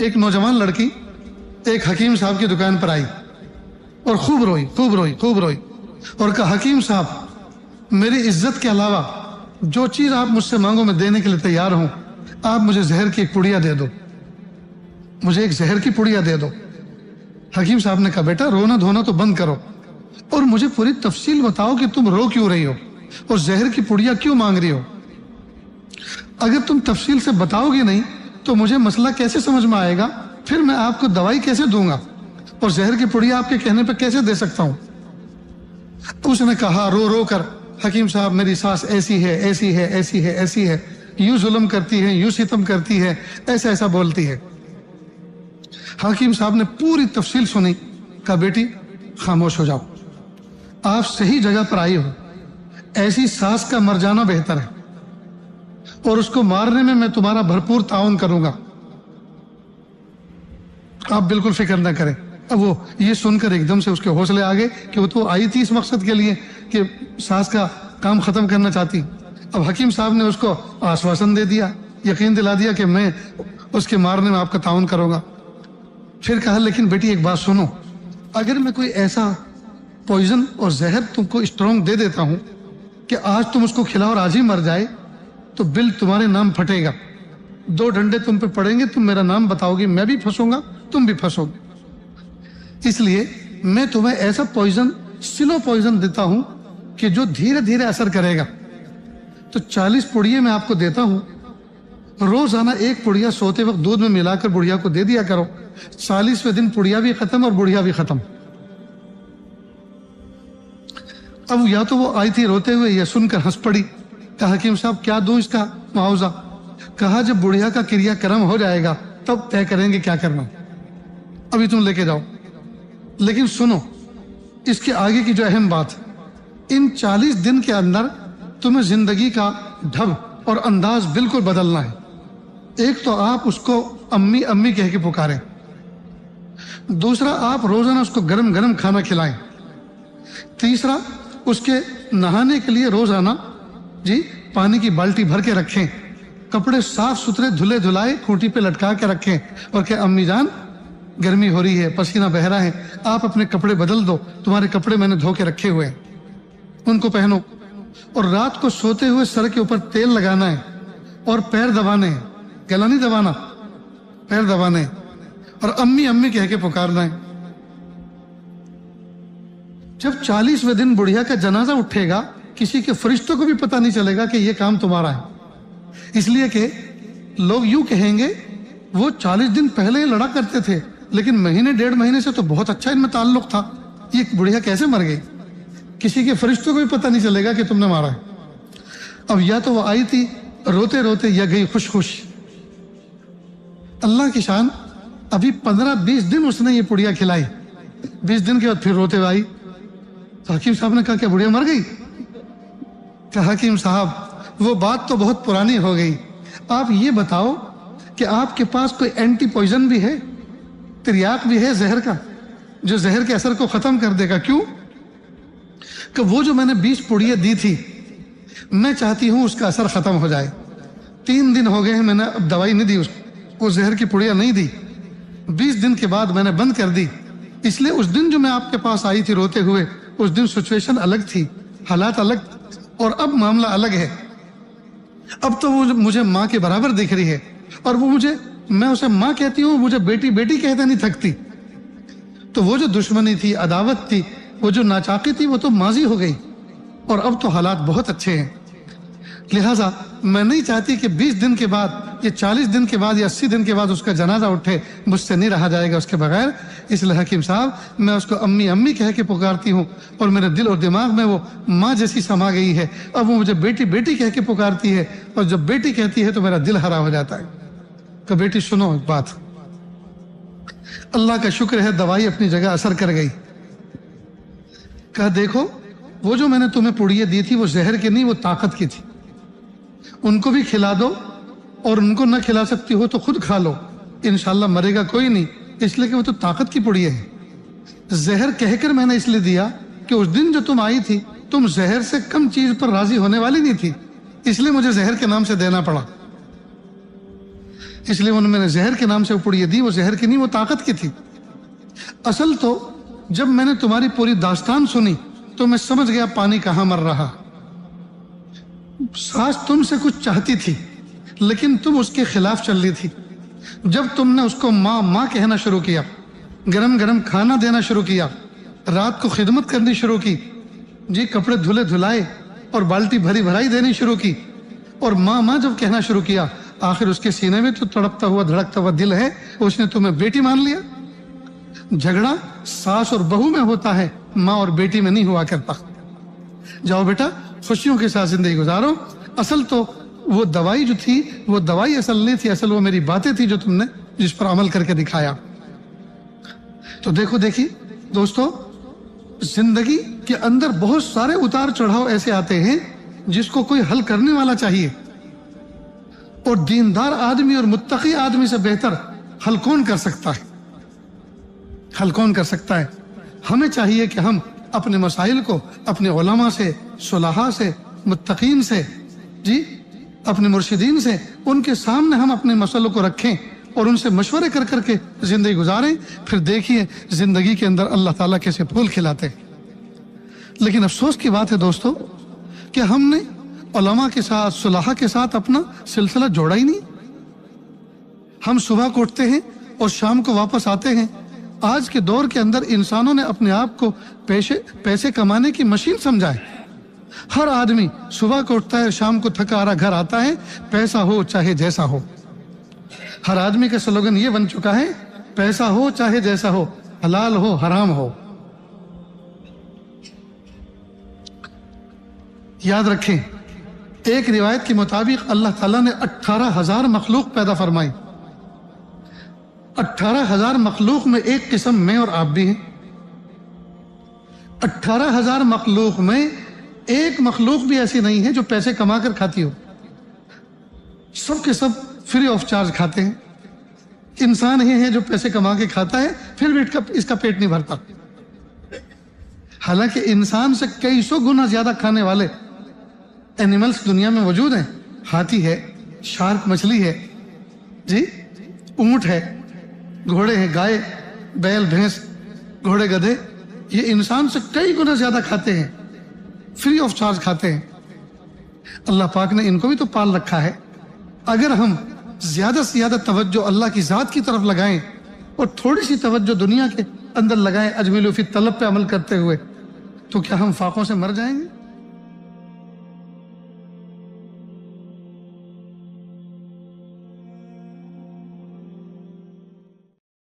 ایک نوجوان لڑکی ایک حکیم صاحب کی دکان پر آئی اور خوب روئی اور کہا حکیم صاحب میری عزت کے علاوہ جو چیز آپ مجھ سے مانگو میں دینے کے لیے تیار ہوں، آپ مجھے زہر کی ایک پڑیا دے دو، مجھے ایک زہر کی پڑیا دے دو۔ حکیم صاحب نے کہا بیٹا رونا دھونا تو بند کرو اور مجھے پوری تفصیل بتاؤ کہ تم رو کیوں رہی ہو اور زہر کی پڑیا کیوں مانگ رہی ہو۔ اگر تم تفصیل سے بتاؤ گی نہیں تو مجھے مسئلہ کیسے سمجھ میں آئے گا، پھر میں آپ کو دوائی کیسے دوں گا اور زہر کی پڑیا آپ کے کہنے پہ کیسے دے سکتا ہوں۔ اس نے کہا رو رو کر حکیم صاحب میری ساس ایسی ہے، یوں ظلم کرتی ہے، یوں ستم کرتی ہے، ایسا بولتی ہے۔ حکیم صاحب نے پوری تفصیل سنی، کہا بیٹی خاموش ہو جاؤ، آپ صحیح جگہ پر آئی ہو، ایسی ساس کا مر جانا بہتر ہے اور اس کو مارنے میں تمہارا بھرپور تعاون کروں گا، آپ بالکل فکر نہ کریں۔ اب وہ یہ سن کر ایک دم سے اس کے حوصلے آگے کہ وہ تو آئی تھی اس مقصد کے لیے کہ ساس کا کام ختم کرنا چاہتی۔ اب حکیم صاحب نے اس کو آشواسن دے دیا، یقین دلا دیا کہ میں اس کے مارنے میں آپ کا تعاون کروں گا۔ پھر کہا لیکن بیٹی ایک بات سنو، اگر میں کوئی ایسا پوائزن اور زہر تم کو اسٹرانگ دے دیتا ہوں کہ آج تم اس کو کھلاؤ اور آج ہی مر جائے تو بل تمہارے نام پھٹے گا، 2 ڈنڈے تم پہ پڑیں گے، تم میرا نام بتاؤ گی، میں بھی پھنسوں گا تم بھی پھنسو گے، اس لیے میں تمہیں ایسا پوائزن سلو پوائزن دیتا ہوں کہ جو دھیرے دھیرے اثر کرے گا۔ تو 40 پڑیے میں آپ کو دیتا ہوں، روزانہ ایک پڑیا سوتے وقت دودھ میں ملا کر بڑھیا کو دے دیا کرو، 40ویں دن پڑیا بھی ختم اور بڑھیا بھی ختم۔ اب یا تو وہ آئی تھی روتے ہوئے یا سن کر ہنس پڑی۔ کہا حکیم صاحب کیا دوں اس کا معاوضہ؟ کہا جب بڑھیا کا کریا کرم ہو جائے گا تب طے کریں گے کیا کرنا، ابھی تم لے کے جاؤ۔ لیکن سنو اس کے آگے کی جو اہم بات، ان 40 دن کے اندر تمہیں زندگی کا ڈھب اور انداز بالکل بدلنا ہے۔ ایک تو آپ اس کو امی امی کہہ کے پکاریں، دوسرا آپ روزانہ اس کو گرم گرم کھانا کھلائیں، تیسرا اس کے نہانے کے لیے روزانہ پانی کی بالٹی بھر کے رکھیں، کپڑے صاف ستھرے دھلے دھلائے کھوٹی پہ لٹکا کے رکھیں اور کہ امی جان گرمی ہو رہی ہے، پسینہ بہ رہا ہے، آپ اپنے کپڑے بدل دو، تمہارے کپڑے میں نے دھو کے رکھے ہوئے ہیں، ان کو پہنو۔ اور رات کو سوتے ہوئے سر کے اوپر تیل لگانا ہے اور پیر دبانے ہیں، گلا نہیں دبانا، پیر دبانے ہیں اور امی امی کہہ کے پکارنا ہے۔ جب 40ویں دن بڑھیا کا جنازہ اٹھے گا کسی کے فرشتوں کو بھی پتہ نہیں چلے گا کہ یہ کام تمہارا ہے، اس لیے کہ لوگ یوں کہیں گے وہ 40 دن پہلے لڑا کرتے تھے لیکن مہینے 1.5 مہینے سے تو بہت اچھا ان میں تعلق تھا، یہ بڑھیا کیسے مر گئی؟ کسی کے فرشتوں کو بھی پتہ نہیں چلے گا کہ تم نے مارا ہے۔ اب یا تو وہ آئی تھی روتے روتے یا گئی خوش خوش۔ اللہ کی شان، ابھی 15-20 دن اس نے یہ پڑیا کھلائی، 20 دن کے بعد پھر روتے ہوئے آئی تو حکیم صاحب نے کہا کیا بڑھیا مر گئی؟ کہا حکیم صاحب وہ بات تو بہت پرانی ہو گئی، آپ یہ بتاؤ کہ آپ کے پاس کوئی اینٹی پوائزن بھی ہے، تریاق بھی ہے زہر کا جو زہر کے اثر کو ختم کر دے گا؟ کیوں کہ وہ جو میں نے 20 پڑیاں دی تھی میں چاہتی ہوں اس کا اثر ختم ہو جائے، 3 دن ہو گئے ہیں میں نے اب دوائی نہیں دی، وہ زہر کی پڑیاں نہیں دی، 20 دن کے بعد میں نے بند کر دی، اس لیے اس دن جو میں آپ کے پاس آئی تھی روتے ہوئے اس دن سچویشن الگ تھی، حالات الگ، اور اب معاملہ الگ ہے، اب تو وہ مجھے ماں کے برابر دکھ رہی ہے اور وہ میں اسے ماں کہتی ہوں، مجھے بیٹی بیٹی کہتے نہیں تھکتی، تو وہ جو دشمنی تھی، عداوت تھی، وہ جو ناچاقی تھی وہ تو ماضی ہو گئی اور اب تو حالات بہت اچھے ہیں، لہٰذا میں نہیں چاہتی کہ 20 دن کے بعد یا 40 دن کے بعد یا 80 دن کے بعد اس کا جنازہ اٹھے، مجھ سے نہیں رہا جائے گا اس کے بغیر، اس لیے حکیم صاحب میں اس کو امی امی کہہ کے پکارتی ہوں اور میرے دل اور دماغ میں وہ ماں جیسی سما گئی ہے، اب وہ مجھے بیٹی بیٹی کہہ کے پکارتی ہے اور جب بیٹی کہتی ہے تو میرا دل ہرا ہو جاتا ہے۔ کہ بیٹی سنو ایک بات، اللہ کا شکر ہے دوائی اپنی جگہ اثر کر گئی، کہا دیکھو وہ جو میں نے تمہیں پڑیاں دی تھی وہ زہر کی نہیں، وہ طاقت کی تھی، ان کو بھی کھلا دو اور ان کو نہ کھلا سکتی ہو تو خود کھا لو، انشاءاللہ مرے گا کوئی نہیں، اس لیے کہ وہ تو طاقت کی پڑیاں ہیں۔ زہر کہہ کر میں نے اس لیے دیا کہ اس دن جو تم آئی تھی تم زہر سے کم چیز پر راضی ہونے والی نہیں تھی، اس لیے مجھے زہر کے نام سے دینا پڑا۔ اس لیے انہوں نے زہر کے نام سے وہ پڑیاں دی، وہ زہر کی نہیں، وہ طاقت کی تھی۔ اصل تو جب میں نے تمہاری پوری داستان سنی تو میں سمجھ گیا پانی کہاں مر رہا۔ ساس تم سے کچھ چاہتی تھی لیکن تم اس کے خلاف چل رہی تھی۔ جب تم نے اس کو ماں ماں کہنا شروع کیا، گرم گرم کھانا دینا شروع کیا، رات کو خدمت کرنی شروع کی، جی کپڑے دھلے دھلائے اور بالٹی بھری بھرائی دینی شروع کی، اور ماں ماں جب کہنا شروع کیا، آخر اس کے سینے میں تو تڑپتا ہوا دھڑکتا ہوا دل ہے، اس نے تمہیں بیٹی مان لیا۔ جھگڑا ساس اور بہو میں ہوتا ہے، ماں اور بیٹی میں نہیں ہوا کرتا۔ جاؤ بیٹا خوشیوں کے ساتھ زندگی گزارو۔ اصل تو وہ دوائی جو تھی وہ دوائی اصل نہیں تھی، اصل وہ میری باتیں تھی جو تم نے جس پر عمل کر کے دکھایا۔ تو دیکھی دوستو، زندگی کے اندر بہت سارے اتار چڑھاؤ ایسے آتے ہیں جس کو کوئی حل کرنے والا چاہیے، اور دیندار آدمی اور متقی آدمی سے بہتر حل کون کر سکتا ہے؟ حل کون کر سکتا ہے؟ ہمیں چاہیے کہ ہم اپنے مسائل کو اپنے علماء سے، صلحاء سے، متقین سے، جی اپنے مرشدین سے، ان کے سامنے ہم اپنے مسئلوں کو رکھیں اور ان سے مشورے کر کر کے زندگی گزاریں۔ پھر دیکھیے زندگی کے اندر اللہ تعالیٰ کیسے پھول کھلاتے ہیں۔ لیکن افسوس کی بات ہے دوستو کہ ہم نے علماء کے ساتھ، صلحاء کے ساتھ اپنا سلسلہ جوڑا ہی نہیں۔ ہم صبح کو اٹھتے ہیں اور شام کو واپس آتے ہیں۔ آج کے دور کے اندر انسانوں نے اپنے آپ کو پیسے کمانے کی مشین سمجھا ہے۔ ہر آدمی صبح کو اٹھتا ہے، شام کو تھکا ہارا گھر آتا ہے، پیسہ ہو چاہے جیسا ہو۔ ہر آدمی کا سلوگن یہ بن چکا ہے، پیسہ ہو چاہے جیسا ہو، حلال ہو حرام ہو۔ یاد رکھیں، ایک روایت کے مطابق اللہ تعالیٰ نے 18,000 مخلوق پیدا فرمائی۔ 18,000 مخلوق میں ایک قسم میں اور آپ بھی ہیں۔ 18,000 مخلوق میں ایک مخلوق بھی ایسی نہیں ہے جو پیسے کما کر کھاتی ہو۔ سب کے سب فری آف چارج کھاتے ہیں۔ انسان ہی ہے جو پیسے کما کے کھاتا ہے، پھر بھی اس کا پیٹ نہیں بھرتا۔ حالانکہ انسان سے کئی سو گنا زیادہ کھانے والے اینیملز دنیا میں موجود ہیں۔ ہاتھی ہے، شارک مچھلی ہے، جی اونٹ ہے، گھوڑے ہیں، گائے، بیل، بھینس، گھوڑے، گدھے، یہ انسان سے کئی گنا زیادہ کھاتے ہیں، فری آف چارج کھاتے ہیں۔ اللہ پاک نے ان کو بھی تو پال رکھا ہے۔ اگر ہم زیادہ سے زیادہ توجہ اللہ کی ذات کی طرف لگائیں اور تھوڑی سی توجہ دنیا کے اندر لگائیں، اجملوا فی الطلب پہ عمل کرتے ہوئے، تو کیا ہم فاقوں سے مر جائیں گے؟